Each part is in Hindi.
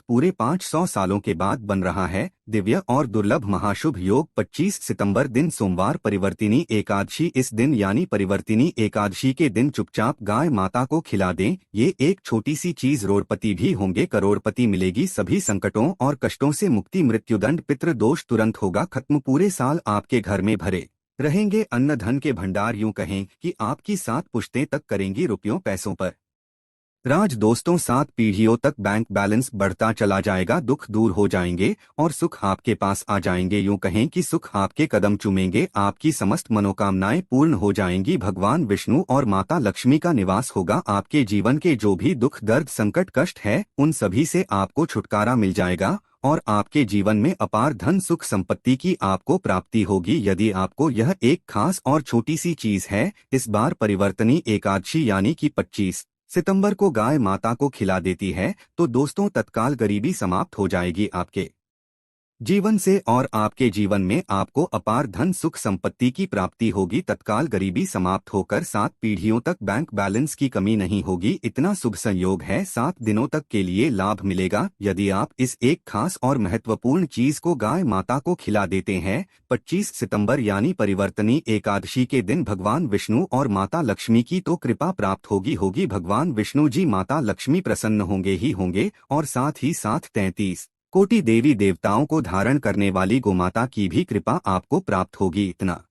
पूरे 500 सालों के बाद बन रहा है। दिव्य और दुर्लभ महाशुभ योग 25 सितंबर दिन सोमवार परिवर्तिनी एकादशी। इस दिन यानी परिवर्तिनी एकादशी के दिन चुपचाप गाय माता को खिला दें। ये एक छोटी सी चीज करोड़पति भी होंगे, करोड़पति मिलेगी, सभी संकटों और कष्टों से मुक्ति, मृत्युदंड पितृदोष तुरंत होगा खत्म, पूरे साल आपके घर में भरे रहेंगे अन्न धन के भंडार। यूं कहें कि आपकी 7 पुश्तें तक करेंगी रुपयों पैसों पर राज। दोस्तों, 7 पीढ़ियों तक बैंक बैलेंस बढ़ता चला जाएगा, दुख दूर हो जाएंगे और सुख आपके पास आ जाएंगे। यूं कहें कि सुख आपके कदम चूमेंगे, आपकी समस्त मनोकामनाएं पूर्ण हो जाएंगी। भगवान विष्णु और माता लक्ष्मी का निवास होगा आपके जीवन के जो भी दुख दर्द संकट कष्ट है उन सभी से आपको छुटकारा मिल जाएगा और आपके जीवन में अपार धन सुख संपत्ति की आपको प्राप्ति होगी। यदि आपको यह एक खास और छोटी सी चीज है, इस बार परिवर्तनी एकादशी यानी कि 25 सितंबर को गाय माता को खिला देती है, तो दोस्तों तत्काल गरीबी समाप्त हो जाएगी आपके जीवन से और आपके जीवन में आपको अपार धन सुख संपत्ति की प्राप्ति होगी। तत्काल गरीबी समाप्त होकर 7 पीढ़ियों तक बैंक बैलेंस की कमी नहीं होगी। इतना शुभ संयोग है, 7 दिनों तक के लिए लाभ मिलेगा यदि आप इस एक खास और महत्वपूर्ण चीज को गाय माता को खिला देते हैं। 25 सितंबर यानी परिवर्तनी एकादशी के दिन भगवान विष्णु और माता लक्ष्मी की तो कृपा प्राप्त होगी। भगवान विष्णु जी माता लक्ष्मी प्रसन्न होंगे ही होंगे और साथ ही साथ 33 कोटि देवी देवताओं को धारण करने वाली गोमाता की भी कृपा आपको प्राप्त होगी। इतना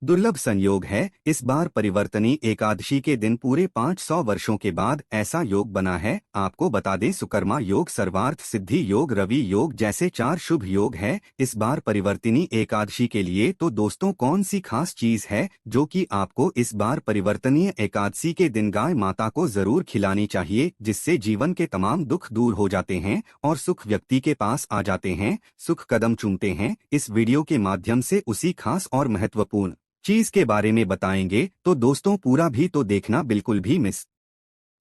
दुर्लभ संयोग है, इस बार परिवर्तनी एकादशी के दिन पूरे 500 वर्षों के बाद ऐसा योग बना है। आपको बता दें, सुकर्मा योग, सर्वार्थ सिद्धि योग, रवि योग जैसे 4 शुभ योग है इस बार परिवर्तनी एकादशी के लिए। तो दोस्तों, कौन सी खास चीज है जो कि आपको इस बार परिवर्तनीय एकादशी के दिन गाय माता को जरूर खिलानी चाहिए, जिससे जीवन के तमाम दुख दूर हो जाते हैं और सुख व्यक्ति के पास आ जाते हैं, सुख कदम चूमते हैं। इस वीडियो के माध्यम से उसी खास और महत्वपूर्ण चीज के बारे में बताएंगे, तो दोस्तों पूरा भी तो देखना बिल्कुल भी मिस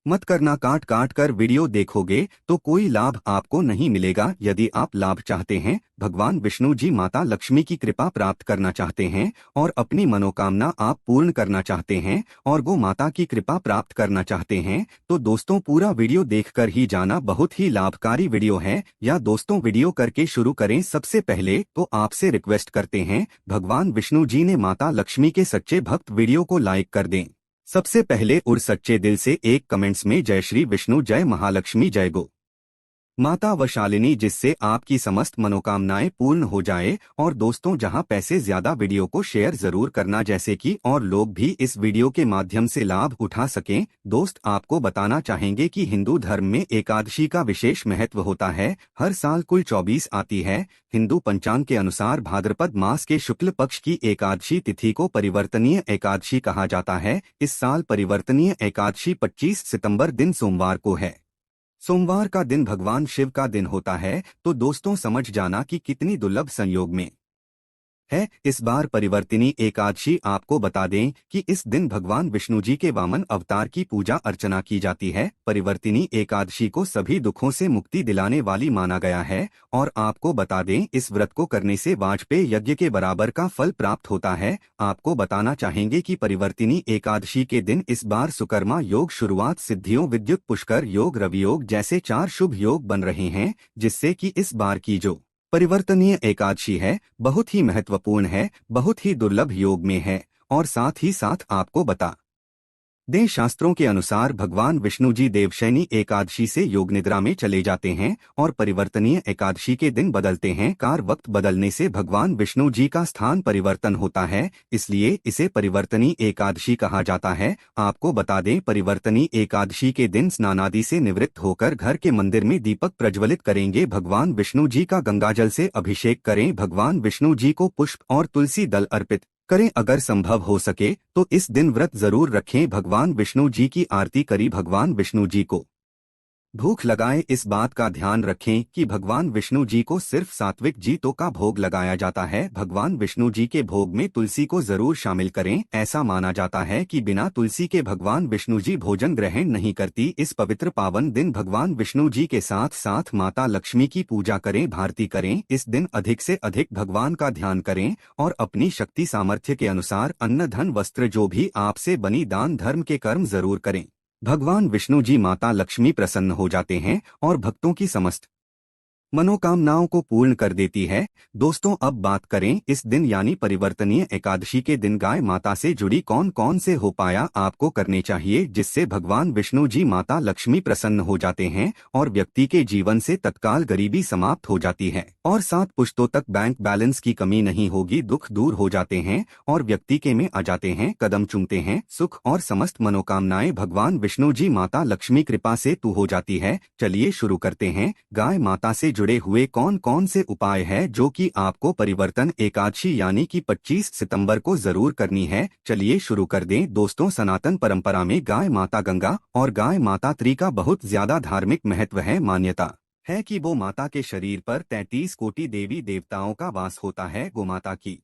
मत करना। काट काट कर वीडियो देखोगे तो कोई लाभ आपको नहीं मिलेगा। यदि आप लाभ चाहते हैं, भगवान विष्णु जी माता लक्ष्मी की कृपा प्राप्त करना चाहते हैं और अपनी मनोकामना आप पूर्ण करना चाहते हैं और गो माता की कृपा प्राप्त करना चाहते हैं, तो दोस्तों पूरा वीडियो देखकर ही जाना, बहुत ही लाभकारी वीडियो है। या दोस्तों, वीडियो करके शुरू करें। सबसे पहले तो आपसे रिक्वेस्ट करते हैं, भगवान विष्णु जी ने माता लक्ष्मी के सच्चे भक्त वीडियो को लाइक कर दें। सबसे पहले और सच्चे दिल से एक कमेंट्स में जय श्री विष्णु, जय महालक्ष्मी, जय गो माता वशालिनी, जिससे आपकी समस्त मनोकामनाएं पूर्ण हो जाए। और दोस्तों, जहां पैसे ज्यादा, वीडियो को शेयर जरूर करना जैसे कि और लोग भी इस वीडियो के माध्यम से लाभ उठा सकें। दोस्त, आपको बताना चाहेंगे कि हिंदू धर्म में एकादशी का विशेष महत्व होता है। हर साल कुल 24 आती है। हिंदू पंचांग के अनुसार भाद्रपद मास के शुक्ल पक्ष की एकादशी तिथि को परिवर्तनीय एकादशी कहा जाता है। इस साल परिवर्तनीय एकादशी 25 सितंबर दिन सोमवार को है। सोमवार का दिन भगवान शिव का दिन होता है, तो दोस्तों समझ जाना कि कितनी दुर्लभ संयोग में है इस बार परिवर्तिनी एकादशी। आपको बता दें कि इस दिन भगवान विष्णु जी के वामन अवतार की पूजा अर्चना की जाती है। परिवर्तिनी एकादशी को सभी दुखों से मुक्ति दिलाने वाली माना गया है और आपको बता दें, इस व्रत को करने से वाजपेयी यज्ञ के बराबर का फल प्राप्त होता है। आपको बताना चाहेंगे कि परिवर्तिनी एकादशी के दिन इस बार सुकर्मा योग, शुरुआत सिद्धियों, विद्युत पुष्कर योग, रवि योग जैसे 4 शुभ योग बन रहे हैं, जिससे कि इस बार की जो परिवर्तनीय एकादशी है बहुत ही महत्वपूर्ण है, बहुत ही दुर्लभ योग में है। और साथ ही साथ आपको बता दें, शास्त्रों के अनुसार भगवान विष्णु जी देवशयनी एकादशी से योग निद्रा में चले जाते हैं और परिवर्तनीय एकादशी के दिन बदलते हैं। कार वक्त बदलने से भगवान विष्णु जी का स्थान परिवर्तन होता है, इसलिए इसे परिवर्तनी एकादशी कहा जाता है। आपको बता दें, परिवर्तनी एकादशी के दिन स्नानादि से निवृत्त होकर घर के मंदिर में दीपक प्रज्वलित करेंगे। भगवान विष्णु जी का गंगाजल से अभिषेक करें। भगवान विष्णु जी को पुष्प और तुलसी दल अर्पित करें। अगर संभव हो सके तो इस दिन व्रत जरूर रखें। भगवान विष्णु जी की आरती करी। भगवान विष्णु जी को भूख लगाए। इस बात का ध्यान रखें कि भगवान विष्णु जी को सिर्फ सात्विक जीतों का भोग लगाया जाता है। भगवान विष्णु जी के भोग में तुलसी को जरूर शामिल करें। ऐसा माना जाता है कि बिना तुलसी के भगवान विष्णु जी भोजन ग्रहण नहीं करती। इस पवित्र पावन दिन भगवान विष्णु जी के साथ साथ माता लक्ष्मी की पूजा करें, भारती करें। इस दिन अधिक से अधिक भगवान का ध्यान करें और अपनी शक्ति सामर्थ्य के अनुसार अन्न धन वस्त्र जो भी आपसे बनी दान धर्म के कर्म जरूर करें। भगवान विष्णु जी माता लक्ष्मी प्रसन्न हो जाते हैं और भक्तों की समस्त मनोकामनाओं को पूर्ण कर देती है। दोस्तों, अब बात करें इस दिन यानी परिवर्तनीय एकादशी के दिन गाय माता से जुड़ी कौन कौन से उपाय आपको करने चाहिए जिससे भगवान विष्णु जी माता लक्ष्मी प्रसन्न हो जाते हैं और व्यक्ति के जीवन से तत्काल गरीबी समाप्त हो जाती है और 7 पुश्तों तक बैंक बैलेंस की कमी नहीं होगी, दुख दूर हो जाते हैं और व्यक्ति के में आ जाते हैं, कदम चूमते हैं, सुख और समस्त मनोकामनाएं भगवान विष्णु जी माता लक्ष्मी कृपा से तू हो जाती है। चलिए शुरू करते हैं। गाय माता से जुड़े हुए कौन कौन से उपाय है जो कि आपको परिवर्तन एकादशी यानी कि 25 सितंबर को जरूर करनी है। चलिए शुरू कर दें। दोस्तों, सनातन परंपरा में गाय माता गंगा और गाय माता त्री का बहुत ज्यादा धार्मिक महत्व है। मान्यता है कि वो माता के शरीर पर 33 कोटि देवी देवताओं का वास होता है। गोमाता की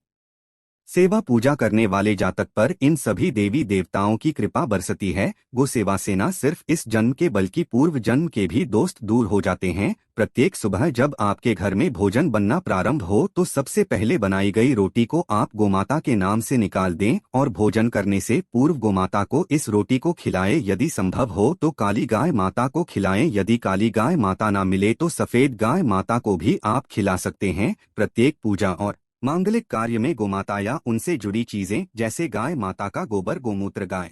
सेवा पूजा करने वाले जातक पर इन सभी देवी देवताओं की कृपा बरसती है। गो सेवा से न सिर्फ इस जन्म के बल्कि पूर्व जन्म के भी दोस्त दूर हो जाते हैं। प्रत्येक सुबह जब आपके घर में भोजन बनना प्रारंभ हो तो सबसे पहले बनाई गई रोटी को आप गोमाता के नाम से निकाल दें और भोजन करने से पूर्व गोमाता को इस रोटी को खिलाएं। यदि संभव हो तो काली गाय माता को खिलाएं। यदि काली गाय माता ना मिले तो सफेद गाय माता को भी आप खिला सकते हैं। प्रत्येक पूजा और मांगलिक कार्य में गोमाता या उनसे जुड़ी चीजें जैसे गाय माता का गोबर, गोमूत्र, गाय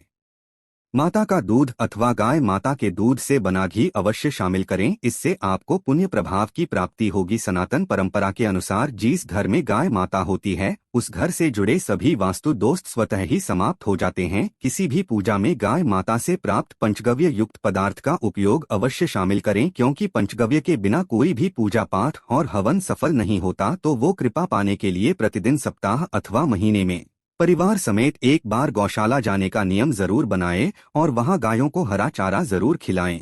माता का दूध अथवा गाय माता के दूध से बना घी अवश्य शामिल करें। इससे आपको पुण्य प्रभाव की प्राप्ति होगी। सनातन परंपरा के अनुसार जिस घर में गाय माता होती है उस घर से जुड़े सभी वास्तु दोष स्वतः ही समाप्त हो जाते हैं। किसी भी पूजा में गाय माता से प्राप्त पंचगव्य युक्त पदार्थ का उपयोग अवश्य शामिल करें, क्योंकि पंचगव्य के बिना कोई भी पूजा पाठ और हवन सफल नहीं होता। तो वो कृपा पाने के लिए प्रतिदिन, सप्ताह अथवा महीने में परिवार समेत एक बार गौशाला जाने का नियम जरूर बनाएं और वहां गायों को हरा चारा जरूर खिलाएं।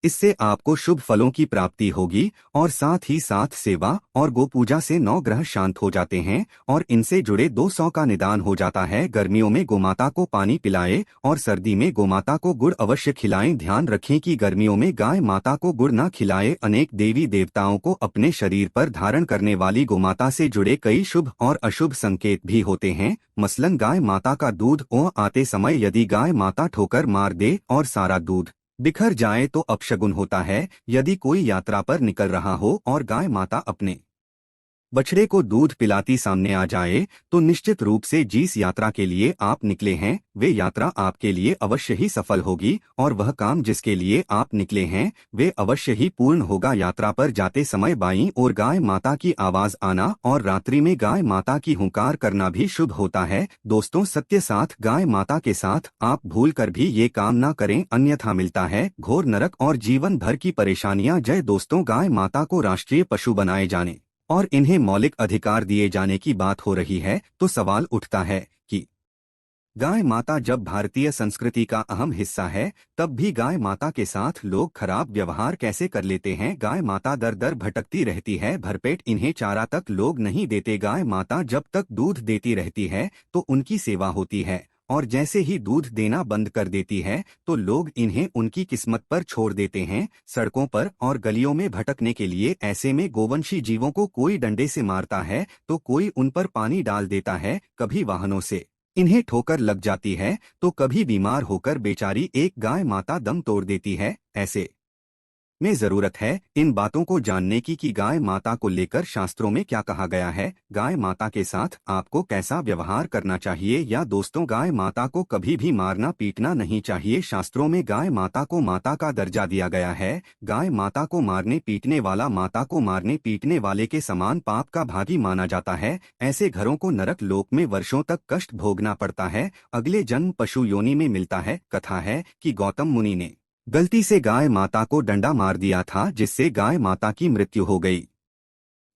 इससे आपको शुभ फलों की प्राप्ति होगी और साथ ही साथ सेवा और गो पूजा से 9 ग्रह शांत हो जाते हैं और इनसे जुड़े 200 का निदान हो जाता है। गर्मियों में गोमाता को पानी पिलाएं और सर्दी में गोमाता को गुड़ अवश्य खिलाएं। ध्यान रखें कि गर्मियों में गाय माता को गुड़ न खिलाएं। अनेक देवी देवताओं को अपने शरीर पर धारण करने वाली गोमाता से जुड़े कई शुभ और अशुभ संकेत भी होते हैं। मसलन गाय माता का दूध आते समय यदि गाय माता ठोकर मार दे और सारा दूध बिखर जाए तो अपशगुन होता है। यदि कोई यात्रा पर निकल रहा हो और गाय माता अपने बछड़े को दूध पिलाती सामने आ जाए तो निश्चित रूप से जिस यात्रा के लिए आप निकले हैं वे यात्रा आपके लिए अवश्य ही सफल होगी और वह काम जिसके लिए आप निकले हैं वे अवश्य ही पूर्ण होगा। यात्रा पर जाते समय बाईं ओर गाय माता की आवाज आना और रात्रि में गाय माता की हुंकार करना भी शुभ होता है। दोस्तों, सत्य साथ गाय माता के साथ आप भूल कर भी ये काम न करें, अन्यथा मिलता है घोर नरक और जीवन भर की परेशानियां। जय दोस्तों, गाय माता को राष्ट्रीय पशु बनाए जाने और इन्हें मौलिक अधिकार दिए जाने की बात हो रही है तो सवाल उठता है कि गाय माता जब भारतीय संस्कृति का अहम हिस्सा है तब भी गाय माता के साथ लोग खराब व्यवहार कैसे कर लेते हैं। गाय माता दर दर भटकती रहती है, भरपेट इन्हें चारा तक लोग नहीं देते। गाय माता जब तक दूध देती रहती है तो उनकी सेवा होती है और जैसे ही दूध देना बंद कर देती है तो लोग इन्हें उनकी किस्मत पर छोड़ देते हैं, सड़कों पर और गलियों में भटकने के लिए। ऐसे में गोवंशी जीवों को कोई डंडे से मारता है तो कोई उन पर पानी डाल देता है, कभी वाहनों से इन्हें ठोकर लग जाती है तो कभी बीमार होकर बेचारी एक गाय माता दम तोड़ देती है। ऐसे में जरूरत है इन बातों को जानने की कि गाय माता को लेकर शास्त्रों में क्या कहा गया है, गाय माता के साथ आपको कैसा व्यवहार करना चाहिए। या दोस्तों, गाय माता को कभी भी मारना पीटना नहीं चाहिए। शास्त्रों में गाय माता को माता का दर्जा दिया गया है। गाय माता को मारने पीटने वाला माता को मारने पीटने वाले के समान पाप का भागी माना जाता है। ऐसे घरों को नरक लोक में वर्षों तक कष्ट भोगना पड़ता है, अगले जन्म पशु योनि में मिलता है। कथा है कि गौतम मुनि ने गलती से गाय माता को डंडा मार दिया था जिससे गाय माता की मृत्यु हो गई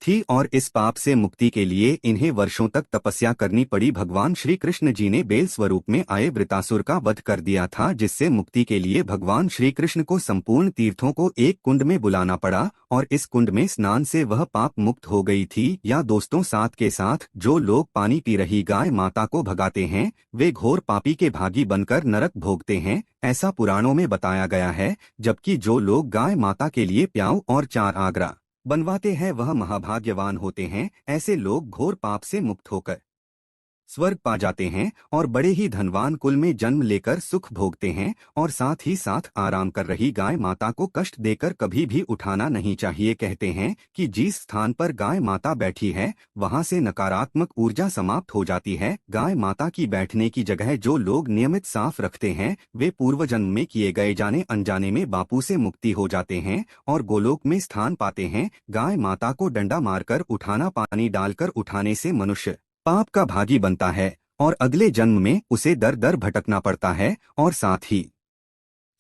थी और इस पाप से मुक्ति के लिए इन्हें वर्षों तक तपस्या करनी पड़ी। भगवान श्री कृष्ण जी ने बेल स्वरूप में आए वृतासुर का वध कर दिया था, जिससे मुक्ति के लिए भगवान श्री कृष्ण को संपूर्ण तीर्थों को एक कुंड में बुलाना पड़ा और इस कुंड में स्नान से वह पाप मुक्त हो गई थी। या दोस्तों, साथ के साथ जो लोग पानी पी रही गाय माता को भगाते हैं वे घोर पापी के भागी बनकर नरक भोगते हैं, ऐसा पुराणों में बताया गया है। जबकि जो लोग गाय माता के लिए प्याऊ और चार आगरा बनवाते हैं वह महाभाग्यवान होते हैं। ऐसे लोग घोर पाप से मुक्त होकर स्वर्ग पा जाते हैं और बड़े ही धनवान कुल में जन्म लेकर सुख भोगते हैं। और साथ ही साथ आराम कर रही गाय माता को कष्ट देकर कभी भी उठाना नहीं चाहिए। कहते हैं कि जिस स्थान पर गाय माता बैठी है वहां से नकारात्मक ऊर्जा समाप्त हो जाती है। गाय माता की बैठने की जगह जो लोग नियमित साफ रखते हैं वे पूर्व जन्म में किए गए जाने अनजाने में बापू से मुक्ति हो जाते हैं और गोलोक में स्थान पाते हैं। गाय माता को डंडा मारकर उठाना, पानी डालकर उठाने से मनुष्य पाप का भागी बनता है और अगले जन्म में उसे दर दर भटकना पड़ता है। और साथ ही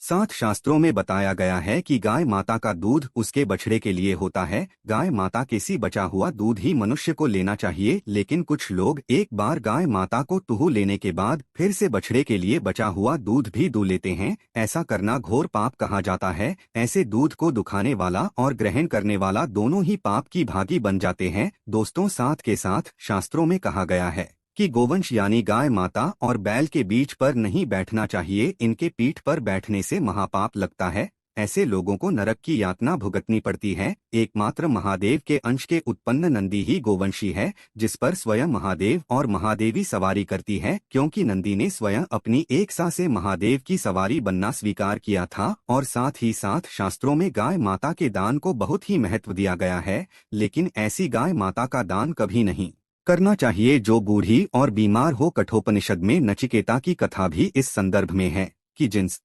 साथ शास्त्रों में बताया गया है कि गाय माता का दूध उसके बछड़े के लिए होता है। गाय माता के सी बचा हुआ दूध ही मनुष्य को लेना चाहिए, लेकिन कुछ लोग एक बार गाय माता को टूहू लेने के बाद फिर से बछड़े के लिए बचा हुआ दूध भी दूह लेते हैं। ऐसा करना घोर पाप कहा जाता है। ऐसे दूध को दुखाने वाला और ग्रहण करने वाला दोनों ही पाप की भागी बन जाते हैं। दोस्तों, साथ के साथ शास्त्रों में कहा गया है कि गोवंश यानी गाय माता और बैल के बीच पर नहीं बैठना चाहिए। इनके पीठ पर बैठने से महापाप लगता है। ऐसे लोगों को नरक की यातना भुगतनी पड़ती है। एकमात्र महादेव के अंश के उत्पन्न नंदी ही गोवंशी है, जिस पर स्वयं महादेव और महादेवी सवारी करती है, क्योंकि नंदी ने स्वयं अपनी एक सा से महादेव की सवारी बनना स्वीकार किया था। और साथ ही साथ शास्त्रों में गाय माता के दान को बहुत ही महत्व दिया गया है, लेकिन ऐसी गाय माता का दान कभी नहीं करना चाहिए जो बूढ़ी और बीमार हो। कठोपनिषद में नचिकेता की कथा भी इस संदर्भ में है कि जिन्स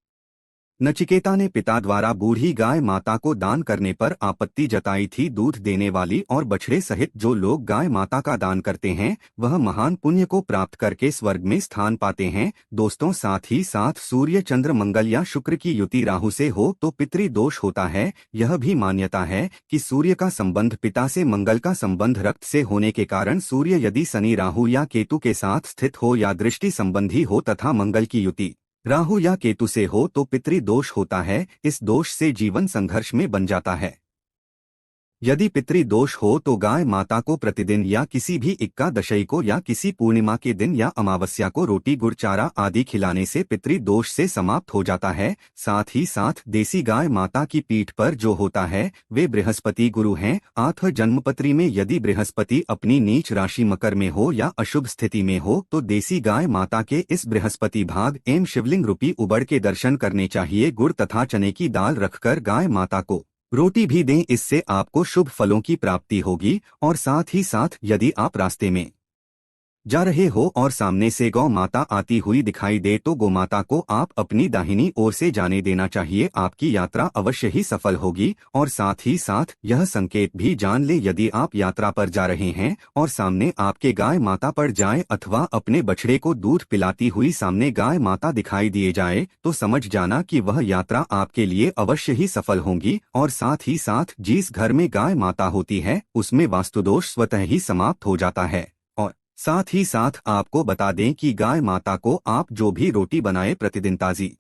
नचिकेता ने पिता द्वारा बूढ़ी गाय माता को दान करने पर आपत्ति जताई थी। दूध देने वाली और बछड़े सहित जो लोग गाय माता का दान करते हैं वह महान पुण्य को प्राप्त करके स्वर्ग में स्थान पाते हैं। दोस्तों, साथ ही साथ सूर्य, चंद्र, मंगल या शुक्र की युति राहु से हो तो पितृदोष होता है। यह भी मान्यता है कि सूर्य का संबंध पिता से, मंगल का संबंध रक्त से होने के कारण सूर्य यदि शनि, राहु या केतु के साथ स्थित हो या दृष्टि संबंधी हो तथा मंगल की युति राहु या केतु से हो तो पितृदोष होता है। इस दोष से जीवन संघर्ष में बन जाता है। यदि पितृदोष हो तो गाय माता को प्रतिदिन या किसी भी एकादशी को या किसी पूर्णिमा के दिन या अमावस्या को रोटी, गुड़, चारा आदि खिलाने से पितृदोष से समाप्त हो जाता है। साथ ही साथ देसी गाय माता की पीठ पर जो होता है वे बृहस्पति गुरु हैं। आठ जन्मपत्री में यदि बृहस्पति अपनी नीच राशि मकर में हो या अशुभ स्थिति में हो तो देसी गाय माता के इस बृहस्पति भाग एवं शिवलिंग रूपी उबड़ के दर्शन करने चाहिए। गुड़ तथा चने की दाल रखकर गाय माता को रोटी भी दें, इससे आपको शुभ फलों की प्राप्ति होगी। और साथ ही साथ यदि आप रास्ते में जा रहे हो और सामने से गौ माता आती हुई दिखाई दे तो गौ माता को आप अपनी दाहिनी ओर से जाने देना चाहिए। आपकी यात्रा अवश्य ही सफल होगी। और साथ ही साथ यह संकेत भी जान ले, यदि आप यात्रा पर जा रहे हैं और सामने आपके गाय माता पड़ जाए अथवा अपने बछड़े को दूध पिलाती हुई सामने गाय माता दिखाई दिए जाए तो समझ जाना कि वह यात्रा आपके लिए अवश्य ही सफल होगी। और साथ ही साथ जिस घर में गाय माता होती है उसमें वास्तुदोष स्वतः ही समाप्त हो जाता है। और साथ ही साथ आपको बता दें कि गाय माता को आप जो भी रोटी बनाए प्रतिदिन ताजी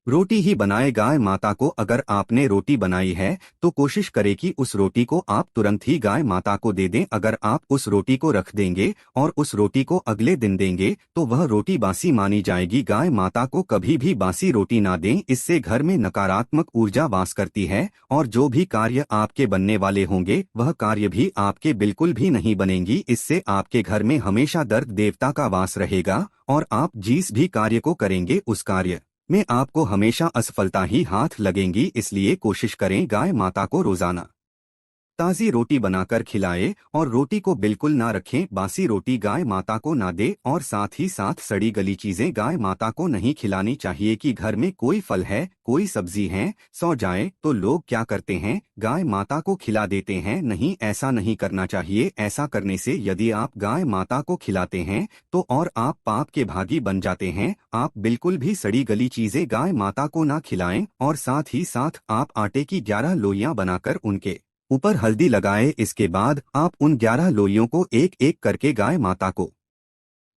रोटी ही बनाए। गाय माता को अगर आपने रोटी बनाई है तो कोशिश करें कि उस रोटी को आप तुरंत ही गाय माता को दे दें। अगर आप उस रोटी को रख देंगे और उस रोटी को अगले दिन देंगे तो वह रोटी बासी मानी जाएगी। गाय माता को कभी भी बासी रोटी ना दें, इससे घर में नकारात्मक ऊर्जा वास करती है और जो भी कार्य आपके बनने वाले होंगे वह कार्य भी आपके बिल्कुल भी नहीं बनेंगी। इससे आपके घर में हमेशा दर्द देवता का वास रहेगा और आप जिस भी कार्य को करेंगे उस कार्य में आपको हमेशा असफलता ही हाथ लगेंगी। इसलिए कोशिश करें गाय माता को रोजाना ताज़ी रोटी बनाकर खिलाएं और रोटी को बिल्कुल ना रखें। बासी रोटी गाय माता को ना दे और साथ ही साथ सड़ी गली चीजें गाय माता को नहीं खिलानी चाहिए। कि घर में कोई फल है, कोई सब्जी है, सो जाए तो लोग क्या करते हैं, गाय माता को खिला देते हैं। नहीं, ऐसा नहीं करना चाहिए। ऐसा करने से यदि आप गाय माता को खिलाते हैं तो और आप पाप के भागी बन जाते हैं। आप बिल्कुल भी सड़ी गली चीजें गाय माता को ना खिलाएं। और साथ ही साथ आप आटे की 11 लोइयां बनाकर उनके ऊपर हल्दी लगाए। इसके बाद आप उन 11 लोइयों को एक एक करके गाय माता को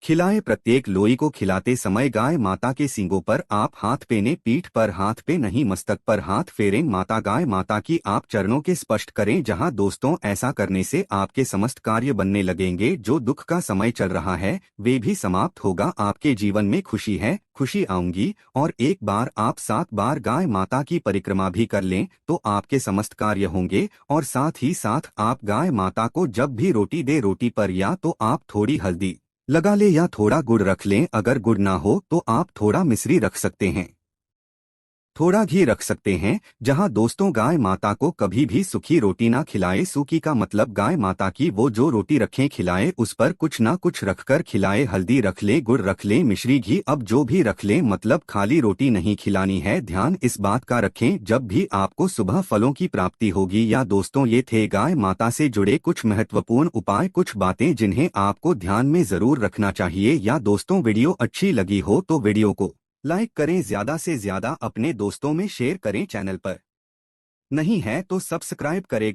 खिलाएं। प्रत्येक लोई को खिलाते समय गाय माता के सींगों पर आप हाथ पेने, पीठ पर हाथ पे नहीं मस्तक पर हाथ फेरें। माता गाय माता की आप चरणों के स्पर्श करें। जहां दोस्तों ऐसा करने से आपके समस्त कार्य बनने लगेंगे। जो दुख का समय चल रहा है वे भी समाप्त होगा। आपके जीवन में खुशी है, खुशी आऊंगी। और एक बार आप 7 बार गाय माता की परिक्रमा भी कर लें तो आपके समस्त कार्य होंगे। और साथ ही साथ आप गाय माता को जब भी रोटी दे, रोटी पर या तो आप थोड़ी हल्दी लगा ले या थोड़ा गुड़ रख लें। अगर गुड़ ना हो तो आप थोड़ा मिश्री रख सकते हैं, थोड़ा घी रख सकते हैं। जहां दोस्तों गाय माता को कभी भी सूखी रोटी ना खिलाए। सूखी का मतलब गाय माता की वो जो रोटी रखें खिलाए, उस पर कुछ ना कुछ रखकर खिलाए। हल्दी रख लें, गुड़ रख लें, मिश्री घी अब जो भी रख लें, मतलब खाली रोटी नहीं खिलानी है। ध्यान इस बात का रखें, जब भी आपको सुबह फलों की प्राप्ति होगी। या दोस्तों, ये थे गाय माता से जुड़े कुछ महत्वपूर्ण उपाय, कुछ बातें जिन्हें आपको ध्यान में जरूर रखना चाहिए। या दोस्तों, वीडियो अच्छी लगी हो तो वीडियो को लाइक करें, ज्यादा से ज्यादा अपने दोस्तों में शेयर करें। चैनल पर नहीं है तो सब्सक्राइब करें।